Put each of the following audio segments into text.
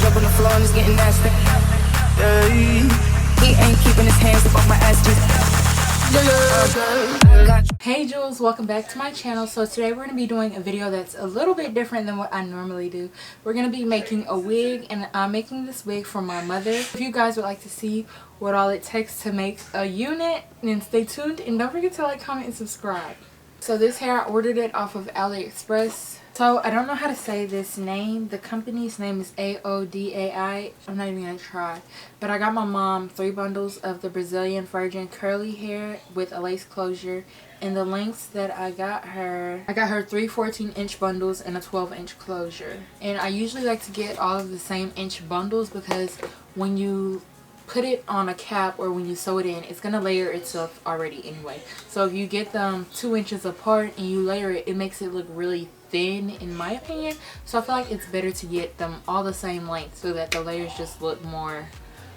jump on the floor and it's getting nasty. Yeah. He ain't keeping his hands up off my ass. Hey Jules, welcome back to my channel. So today we're going to be doing a video that's a little bit different than what I normally do. We're going to be making a wig, and I'm making this wig for my mother. If you guys would like to see what all it takes to make a unit, then stay tuned and don't forget to like, comment, and subscribe. So this hair, I ordered it off of AliExpress. So I don't know how to say this name. The company's name is AoDai. I'm not even going to try. But I got my mom 3 bundles of the Brazilian virgin curly hair with a lace closure. And the lengths that I got her 3 14-inch bundles and a 12-inch closure. And I usually like to get all of the same inch bundles because when you put it on a cap or when you sew it in, it's going to layer itself already anyway. So if you get them 2 inches apart and you layer it, it makes it look really thin in my opinion. So I feel like it's better to get them all the same length so that the layers just look more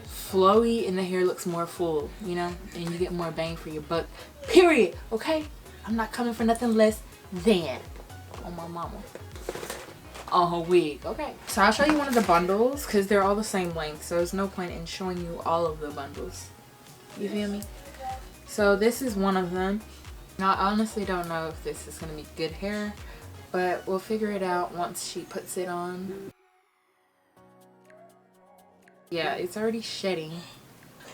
flowy and the hair looks more full, you know, and you get more bang for your buck, period. Okay, I'm not coming for nothing less than on my mama on her wig. Okay, so I'll show you one of the bundles because they're all the same length, so there's no point in showing you all of the bundles, you feel me? So this is one of them. Now I honestly don't know if this is going to be good hair, but we'll figure it out once she puts it on. Yeah, it's already shedding.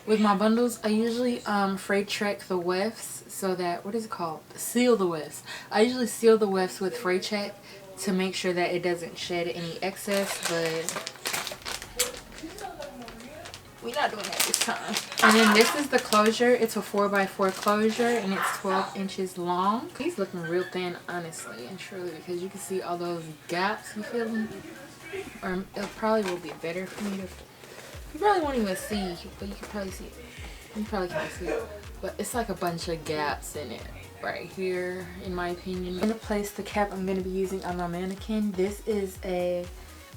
With my bundles, I usually fray check the wefts so that, what is it called? Seal the wefts. I usually seal the wefts with fray check to make sure that it doesn't shed any excess, but we're not doing that this time. And then this is the closure. It's a 4x4 closure and it's 12 inches long. He's looking real thin, honestly and truly, because you can see all those gaps, you feel me? Or it probably will be better for me to, you probably won't even see, but you can probably see it. You probably can't see it, but it's like a bunch of gaps in it right here, in my opinion. I'm going to place the cap I'm going to be using on my mannequin. This is a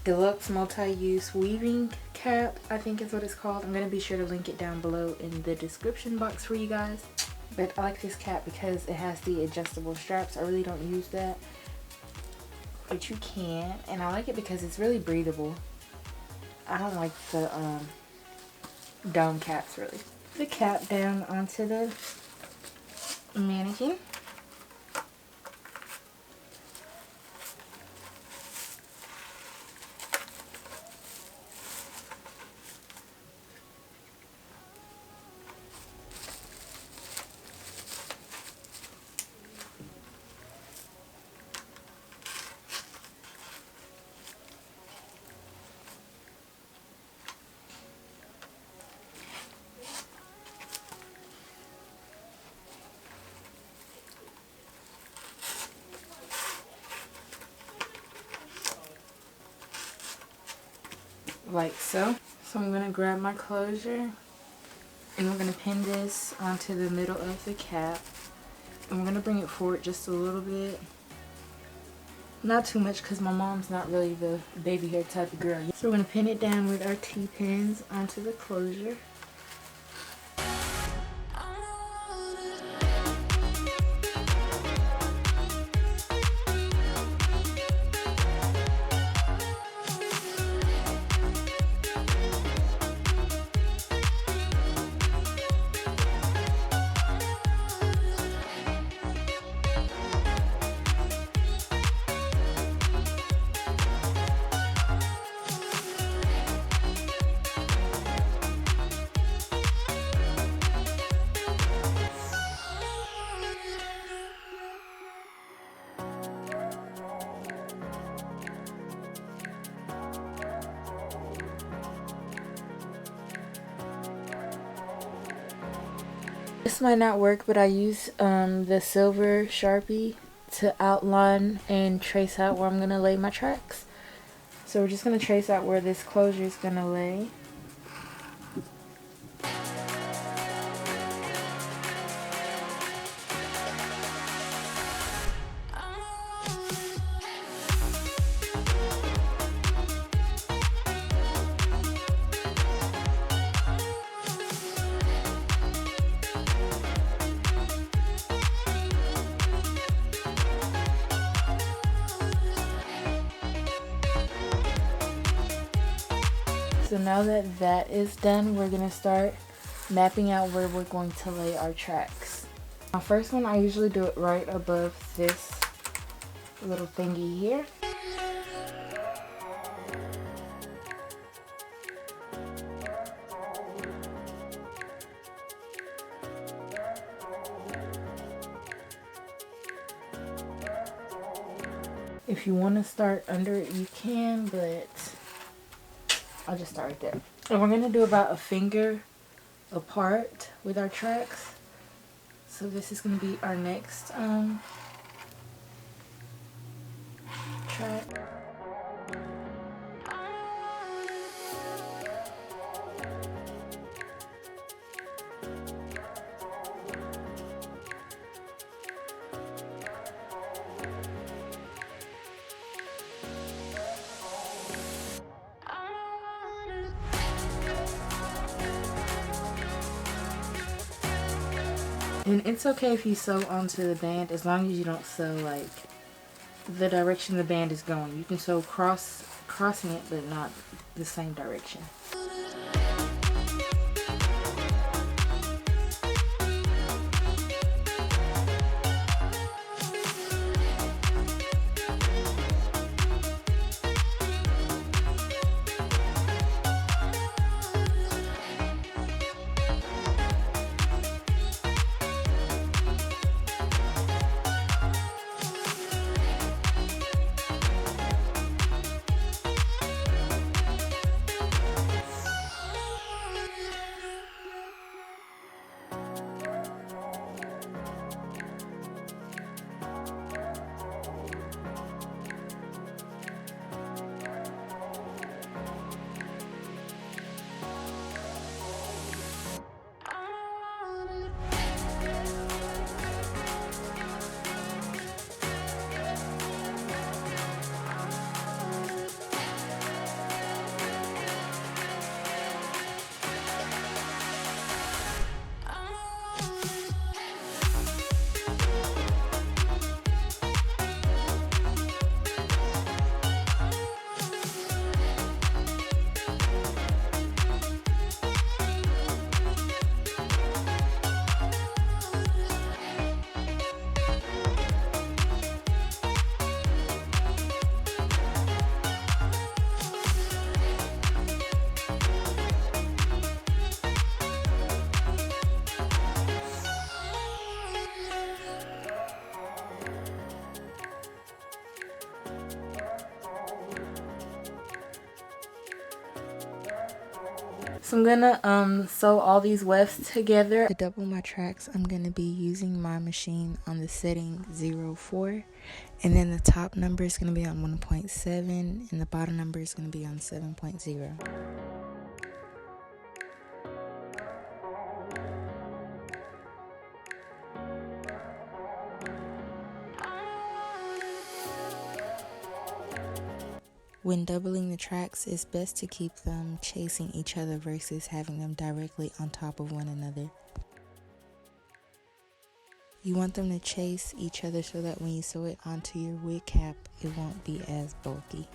deluxe multi-use weaving cap, I think is what it's called. I'm going to be sure to link it down below in the description box for you guys. But I like this cap because it has the adjustable straps. I really don't use that, but you can. And I like it because it's really breathable. I don't like the dome caps really. The cap down onto the mannequin. Like so. So I'm going to grab my closure and we're going to pin this onto the middle of the cap. And we're going to bring it forward just a little bit. Not too much because my mom's not really the baby hair type of girl. So we're going to pin it down with our T-pins onto the closure. This might not work, but I use the silver Sharpie to outline and trace out where I'm going to lay my tracks. So we're just going to trace out where this closure is going to lay. So now that that is done, we're going to start mapping out where we're going to lay our tracks. My first one, I usually do it right above this little thingy here. If you want to start under it, you can, but I'll just start right there. And we're going to do about a finger apart with our tracks. So this is going to be our next track. And it's okay if you sew onto the band as long as you don't sew like the direction the band is going. You can sew crossing it, but not the same direction. So I'm gonna sew all these wefts together. To double my tracks, I'm gonna be using my machine on the setting 04, and then the top number is gonna be on 1.7 and the bottom number is gonna be on 7.0. When doubling the tracks, it's best to keep them chasing each other versus having them directly on top of one another. You want them to chase each other so that when you sew it onto your wig cap, it won't be as bulky.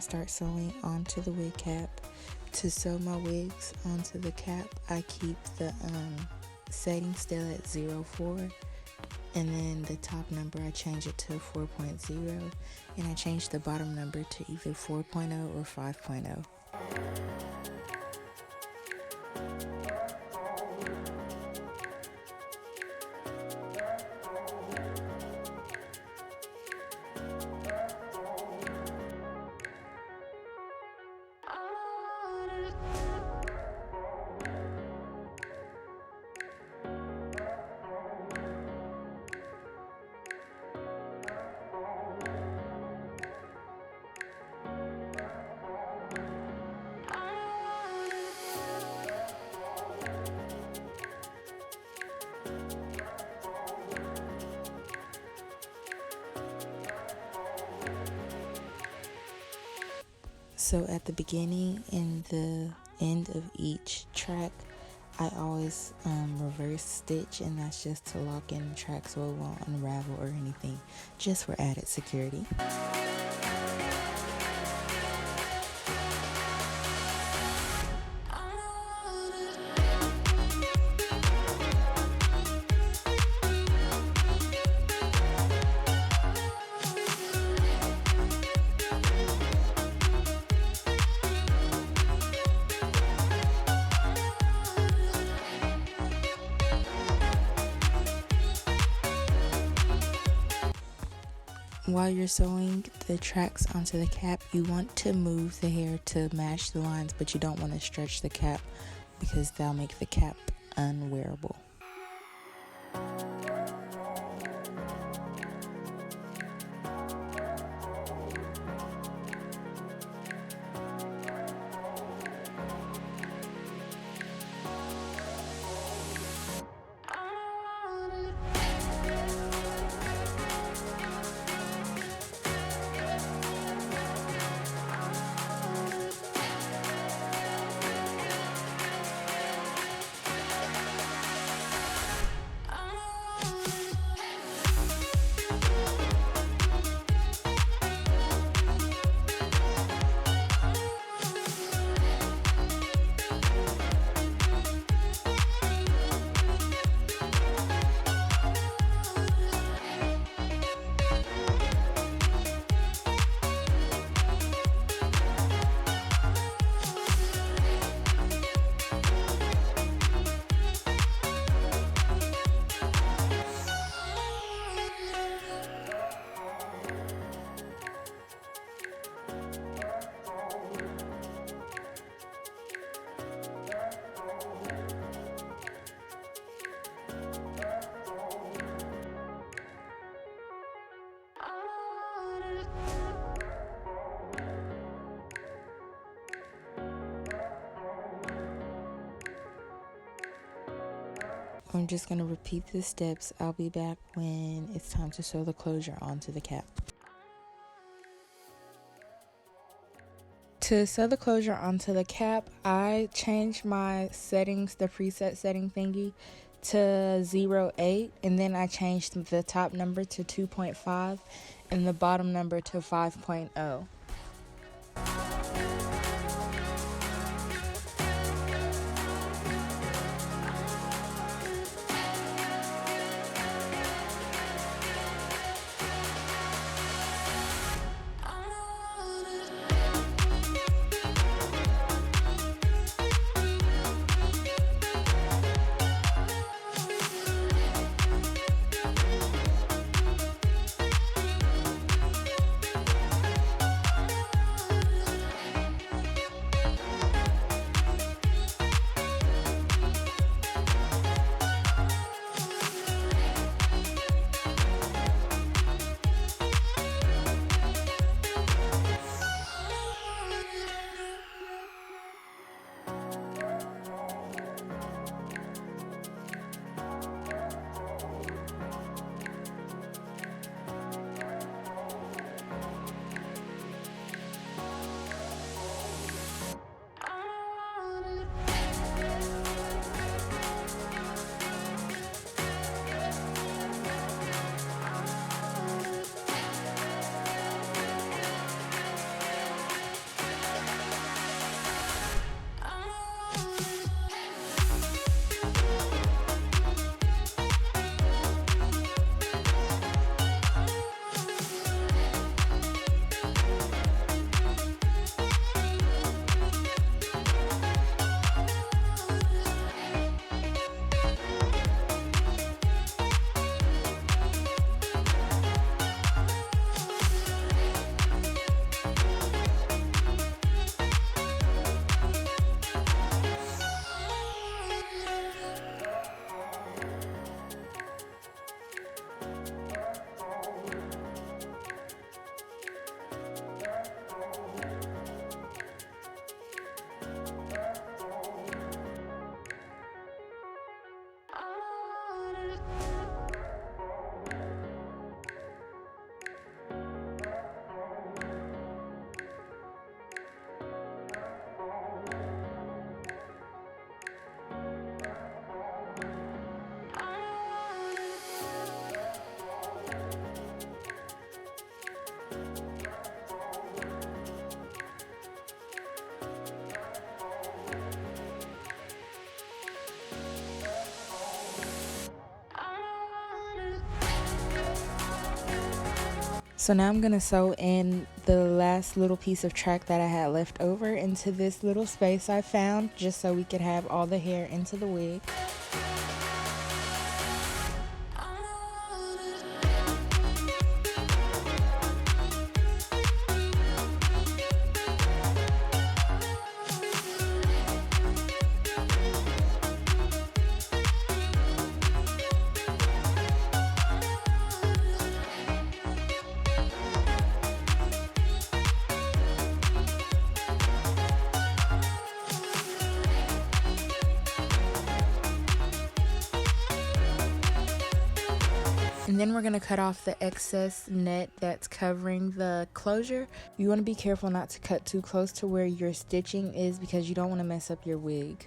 start sewing onto the wig cap. To sew my wigs onto the cap, I keep the setting still at 0.4, and then the top number I change it to 4.0, and I change the bottom number to either 4.0 or 5.0. So at the beginning and the end of each track, I always reverse stitch, and that's just to lock in the track so it won't unravel or anything, just for added security. While you're sewing the tracks onto the cap, you want to move the hair to match the lines, but you don't want to stretch the cap because that'll make the cap unwearable. I'm just going to repeat the steps. I'll be back when it's time to sew the closure onto the cap. To sew the closure onto the cap, I changed my settings, the preset setting thingy, to 0.8, and then I changed the top number to 2.5 and the bottom number to 5.0. So now I'm going to sew in the last little piece of track that I had left over into this little space I found, just so we could have all the hair into the wig. And then we're going to cut off the excess net that's covering the closure. You want to be careful not to cut too close to where your stitching is because you don't want to mess up your wig.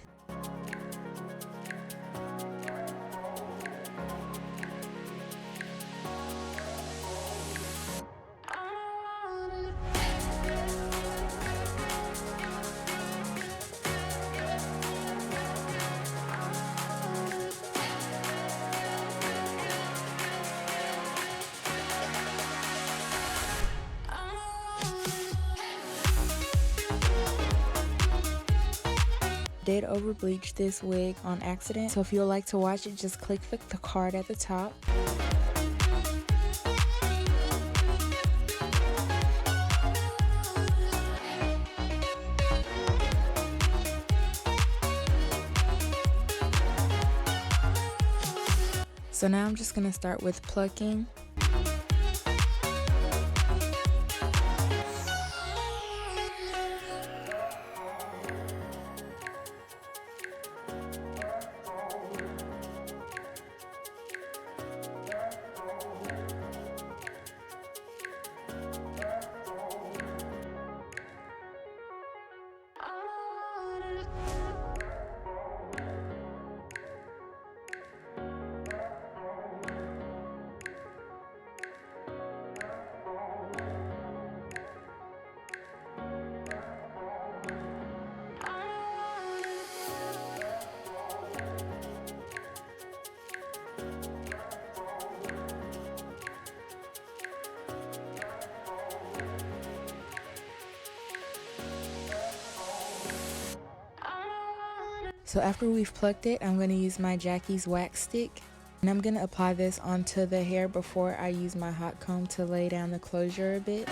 Did over bleach this wig on accident, so if you would like to watch it, just click the card at the top. So now I'm just going to start with plucking. So after we've plucked it, I'm going to use my Jackie's wax stick, and I'm going to apply this onto the hair before I use my hot comb to lay down the closure a bit.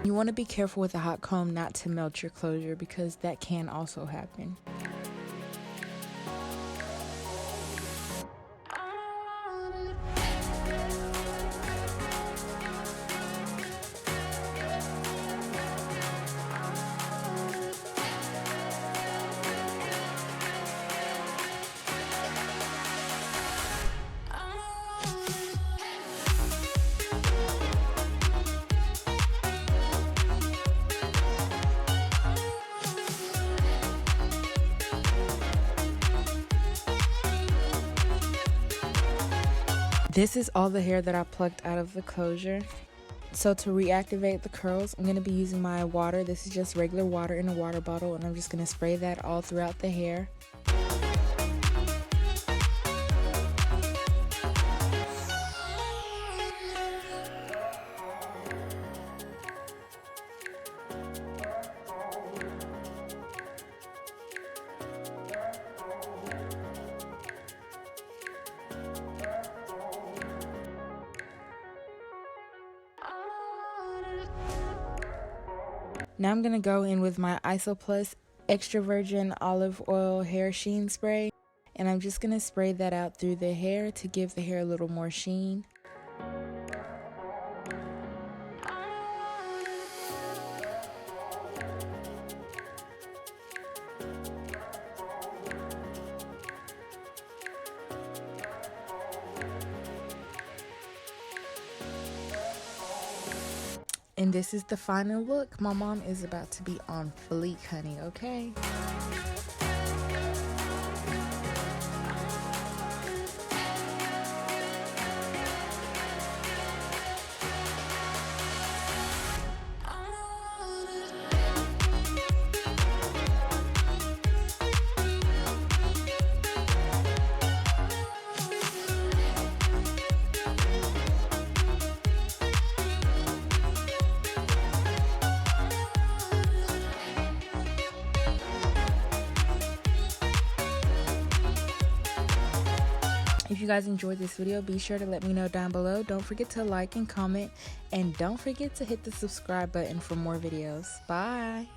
You want to be careful with a hot comb not to melt your closure because that can also happen. This is all the hair that I plucked out of the closure. So to reactivate the curls, I'm going to be using my water. This is just regular water in a water bottle, and I'm just going to spray that all throughout the hair. Now I'm going to go in with my Iso Plus Extra Virgin Olive Oil Hair Sheen Spray, and I'm just going to spray that out through the hair to give the hair a little more sheen. And this is the final look. My mom is about to be on fleek, honey, okay? If you guys enjoyed this video, be sure to let me know down below. Don't forget to like and comment, and don't forget to hit the subscribe button for more videos. Bye.